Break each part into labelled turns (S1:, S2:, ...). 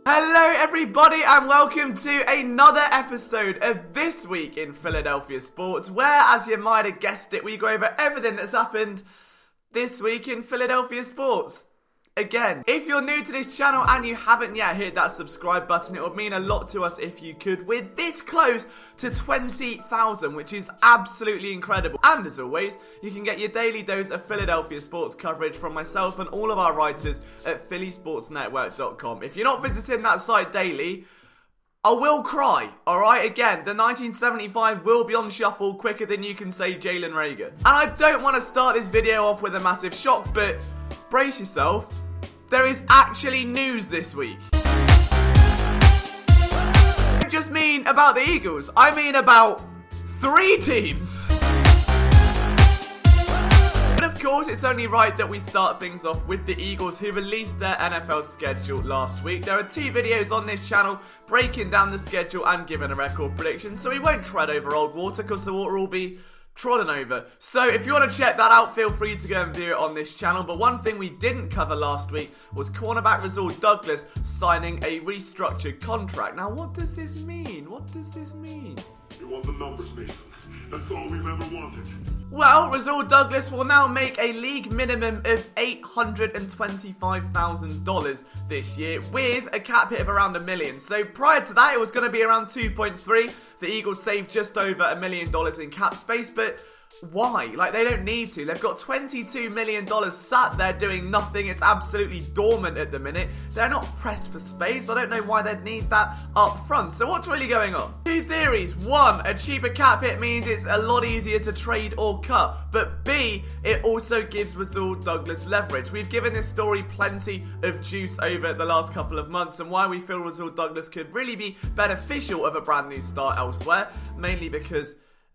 S1: Hello everybody and welcome to another episode of This Week in Philadelphia Sports, where, as you might have guessed it, we go over everything that's happened this week in Philadelphia sports. Again, if you're new to this channel and you haven't yet hit that subscribe button, it would mean a lot to us if you could. We're this close to 20,000, which is absolutely incredible. And as always, you can get your daily dose of Philadelphia sports coverage from myself and all of our writers at phillysportsnetwork.com. If you're not visiting that site daily, I will cry, alright? Again, the 1975 will be on shuffle quicker than you can say Jalen Reagor. And I don't want to start this video off with a massive shock, but brace yourself. There is actually news this week. I don't just mean about the Eagles, I mean about 3 teams. But of course, it's only right that we start things off with the Eagles, who released their NFL schedule last week. There are 2 videos on this channel breaking down the schedule and giving a record prediction, so we won't tread over old water because the water will be trodden over. So if you want to check that out, feel free to go and view it on this channel. But one thing we didn't cover last week was cornerback Rasul Douglas signing a restructured contract. Now, what does this mean? What does this mean?
S2: You want the numbers, Mason. That's all we've ever wanted.
S1: Well, Rasul Douglas will now make a league minimum of $825,000 this year, with a cap hit of around $1 million. So prior to that, it was going to be around 2.3. The Eagles saved just over $1 million in cap space, but why? Like, they don't need to. They've got $22 million sat there doing nothing. It's absolutely dormant at the minute. They're not pressed for space. I don't know why they'd need that up front. So what's really going on? 2 theories. 1, a cheaper cap hit means it's a lot easier to trade or cut. But B, it also gives Rasul Douglas leverage. We've given this story plenty of juice over the last couple of months, and why we feel Rasul Douglas could really be beneficial of a brand new start elsewhere. Mainly because,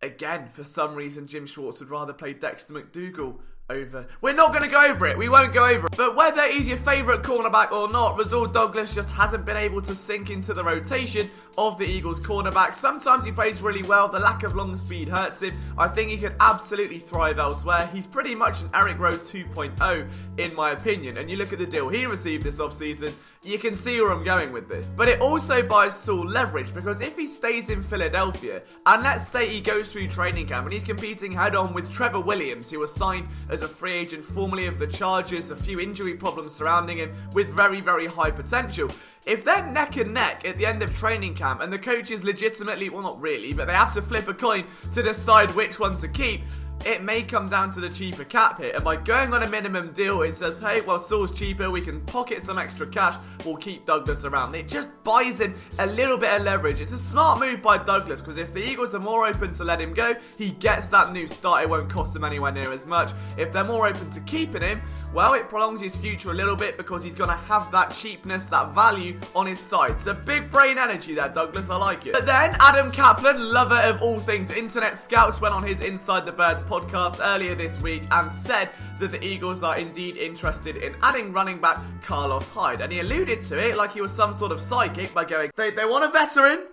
S1: again, for some reason, Jim Schwartz would rather play Dexter McDougal over. We're not going to go over it. We won't go over it. But whether he's your favourite cornerback or not, Rasul Douglas just hasn't been able to sink into the rotation of the Eagles cornerback. Sometimes he plays really well. The lack of long speed hurts him. I think he could absolutely thrive elsewhere. He's pretty much an Eric Rowe 2.0 in my opinion. And you look at the deal he received this offseason, you can see where I'm going with this. But it also buys Saul leverage, because if he stays in Philadelphia, and let's say he goes through training camp and he's competing head-on with Trevor Williams, who was signed as a free agent formerly of the Chargers, a few injury problems surrounding him with very, very high potential. If they're neck and neck at the end of training camp and the coaches legitimately, well, not really, but they have to flip a coin to decide which one to keep, it may come down to the cheaper cap hit. And by going on a minimum deal, it says, hey, well, Saul's cheaper, we can pocket some extra cash, we'll keep Douglas around. It just buys him a little bit of leverage. It's a smart move by Douglas, because if the Eagles are more open to let him go, he gets that new start. It won't cost him anywhere near as much. If they're more open to keeping him, well, it prolongs his future a little bit, because he's going to have that cheapness, that value on his side. It's a big brain energy there, Douglas. I like it. But then Adam Kaplan, lover of all things internet scouts, went on his Inside the Birds podcast earlier this week and said that the Eagles are indeed interested in adding running back Carlos Hyde. And he alluded to it like he was some sort of psychic by going, they want a veteran.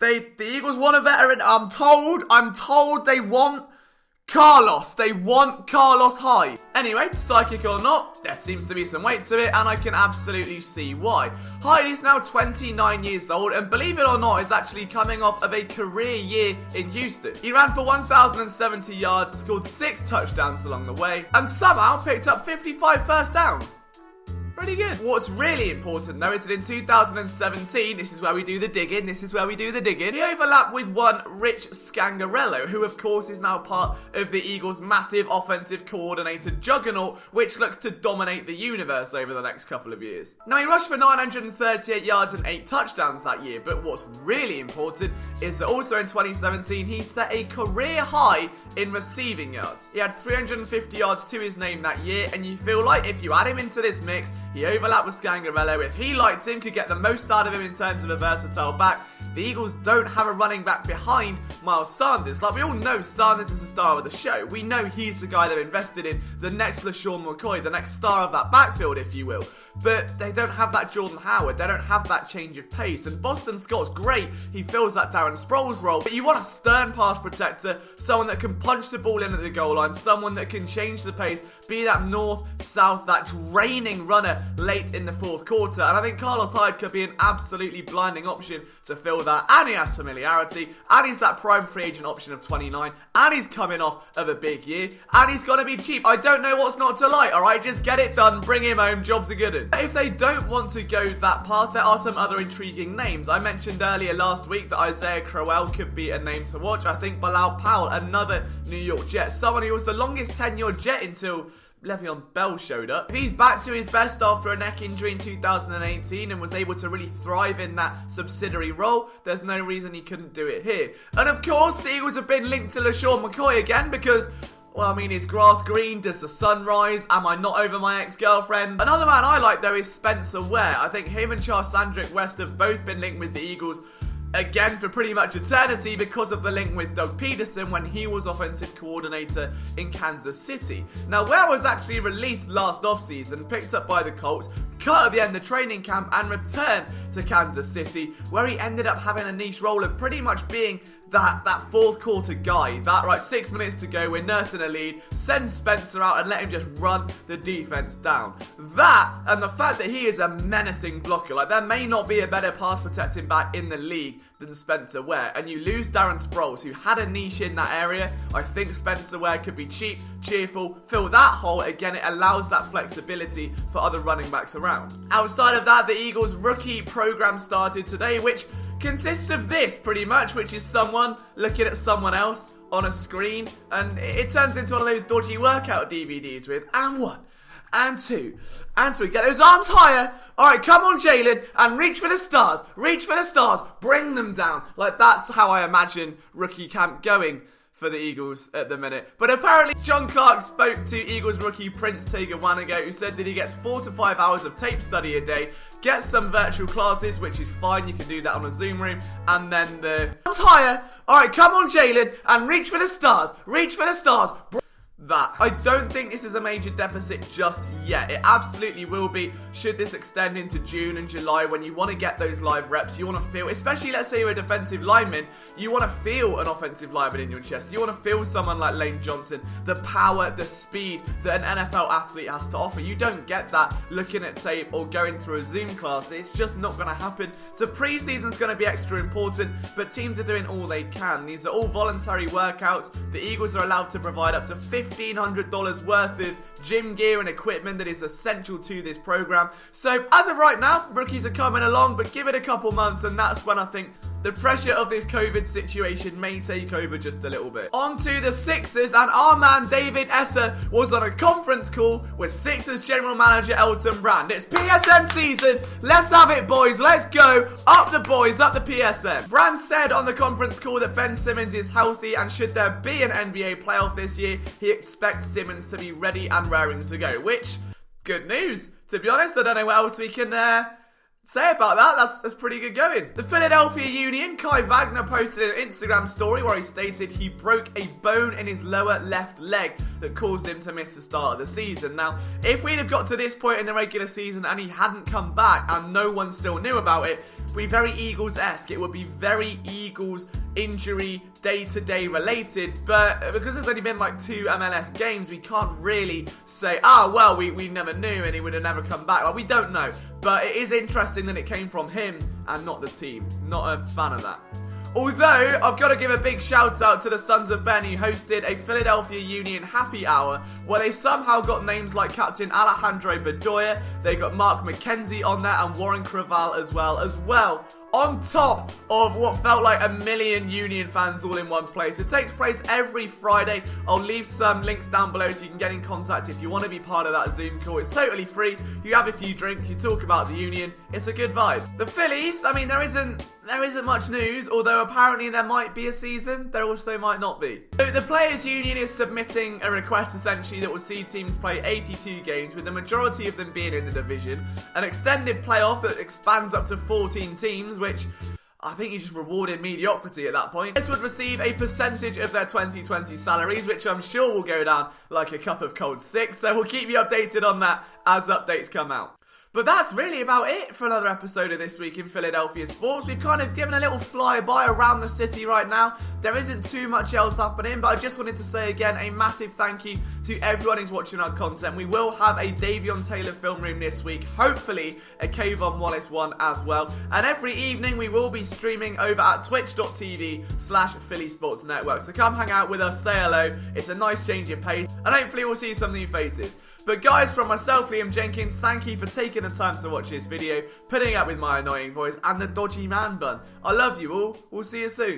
S1: The Eagles want a veteran. I'm told they want Carlos. They want Carlos Hyde. Anyway, psychic or not, there seems to be some weight to it, and I can absolutely see why. Hyde is now 29 years old, and believe it or not, is actually coming off of a career year in Houston. He ran for 1,070 yards, scored 6 touchdowns along the way, and somehow picked up 55 first downs. Pretty good. What's really important though is that in 2017, this is where we do the digging, he overlapped with one Rich Scandarello, who of course is now part of the Eagles' massive offensive coordinator juggernaut, which looks to dominate the universe over the next couple of years. Now, he rushed for 938 yards and 8 touchdowns that year, but what's really important is that also in 2017, he set a career high in receiving yards. He had 350 yards to his name that year, and you feel like if you add him into this mix, he overlapped with Scandarello. If he liked him, could get the most out of him in terms of a versatile back. The Eagles don't have a running back behind Miles Sanders. Like, we all know Sanders is the star of the show. We know he's the guy they're invested in, the next LaShawn McCoy, the next star of that backfield, if you will. But they don't have that Jordan Howard. They don't have that change of pace. And Boston Scott's great. He fills that Darren Sproles role. But you want a stern pass protector, someone that can punch the ball in at the goal line, someone that can change the pace, be that north, south, that draining runner late in the fourth quarter, and I think Carlos Hyde could be an absolutely blinding option to fill that, and he has familiarity, and he's that prime free agent option of 29, and he's coming off of a big year, and he's going to be cheap. I don't know what's not to like, alright? Just get it done, bring him home, job's a good one. If they don't want to go that path, there are some other intriguing names. I mentioned earlier last week that Isaiah Crowell could be a name to watch. I think Bilal Powell, another New York Jet, someone who was the longest tenured Jet until Le'Veon Bell showed up. If he's back to his best after a neck injury in 2018 and was able to really thrive in that subsidiary role, there's no reason he couldn't do it here. And of course, the Eagles have been linked to LaShawn McCoy again because, well, I mean, is grass green? Does the sun rise? Am I not over my ex-girlfriend? Another man I like, though, is Spencer Ware. I think him and Charles-Sandrick West have both been linked with the Eagles again for pretty much eternity because of the link with Doug Peterson when he was offensive coordinator in Kansas City. Now, Ware was actually released last offseason, picked up by the Colts, cut at the end of training camp, and returned to Kansas City, where he ended up having a niche role of pretty much being that fourth quarter guy. That, right, 6 minutes to go, we're nursing a lead, send Spencer out and let him just run the defense down. That, and the fact that he is a menacing blocker, like there may not be a better pass protecting back in the league than Spencer Ware, and you lose Darren Sproles, who had a niche in that area. I think Spencer Ware could be cheap, cheerful, fill that hole. Again, it allows that flexibility for other running backs around. Outside of that, the Eagles rookie program started today, which consists of this pretty much, which is someone looking at someone else on a screen, and it turns into one of those dodgy workout DVDs with and one, and two, and three. Get those arms higher. Alright, come on, Jalen, and reach for the stars. Reach for the stars. Bring them down. Like, that's how I imagine rookie camp going for the Eagles at the minute. But apparently, John Clark spoke to Eagles rookie Prince Tega Wannigo, who said that he gets 4 to 5 hours of tape study a day, gets some virtual classes, which is fine, you can do that on a Zoom room, and then the arms higher. Alright, come on, Jalen, and reach for the stars. Reach for the stars. That. I don't think this is a major deficit just yet. It absolutely will be should this extend into June and July when you want to get those live reps. You want to feel, especially let's say you're a defensive lineman, you want to feel an offensive lineman in your chest. You want to feel someone like Lane Johnson, the power, the speed that an NFL athlete has to offer. You don't get that looking at tape or going through a Zoom class. It's just not going to happen. So preseason's going to be extra important, but teams are doing all they can. These are all voluntary workouts. The Eagles are allowed to provide up to $1,500 worth of gym gear and equipment that is essential to this program. So as of right now, rookies are coming along, but give it a couple months and that's when I think the pressure of this COVID situation may take over just a little bit. On to the Sixers, and our man David Esser was on a conference call with Sixers general manager Elton Brand. It's PSN season, let's have it boys, let's go, up the boys, up the PSN. Brand said on the conference call that Ben Simmons is healthy and should there be an NBA playoff this year, he expects Simmons to be ready and raring to go, which, good news. To be honest, I don't know what else we can say about that. That's pretty good going. The Philadelphia Union, Kai Wagner posted an Instagram story where he stated he broke a bone in his lower left leg that caused him to miss the start of the season. Now, if we'd have got to this point in the regular season and he hadn't come back and no one still knew about it, it would be very Eagles-esque. It would be very Eagles injury day-to-day related, but because there's only been like 2 MLS games, we can't really say, well, we never knew and he would have never come back. Like, we don't know, but it is interesting that it came from him and not the team. Not a fan of that. Although, I've got to give a big shout out to the Sons of Ben, who hosted a Philadelphia Union happy hour where they somehow got names like Captain Alejandro Bedoya, they got Mark McKenzie on there and Warren Creval as well. On top of what felt like a million Union fans all in one place. It takes place every Friday. I'll leave some links down below so you can get in contact if you want to be part of that Zoom call. It's totally free. You have a few drinks, you talk about the Union. It's a good vibe. The Phillies, I mean, there isn't much news, although apparently there might be a season. There also might not be. So the Players Union is submitting a request essentially that will see teams play 82 games, with the majority of them being in the division. An extended playoff that expands up to 14 teams, which I think you just rewarded mediocrity at that point. This would receive a percentage of their 2020 salaries, which I'm sure will go down like a cup of cold sick, so we'll keep you updated on that as updates come out. But that's really about it for another episode of This Week in Philadelphia Sports. We've kind of given a little flyby around the city right now. There isn't too much else happening, but I just wanted to say again a massive thank you to everyone who's watching our content. We will have a Davion Taylor film room this week, hopefully a Kayvon Wallace one as well. And every evening we will be streaming over at twitch.tv/Philly Sports Network. So come hang out with us, say hello. It's a nice change of pace, and hopefully we'll see some new faces. But guys, from myself, Liam Jenkins, thank you for taking the time to watch this video, putting up with my annoying voice and the dodgy man bun. I love you all. We'll see you soon.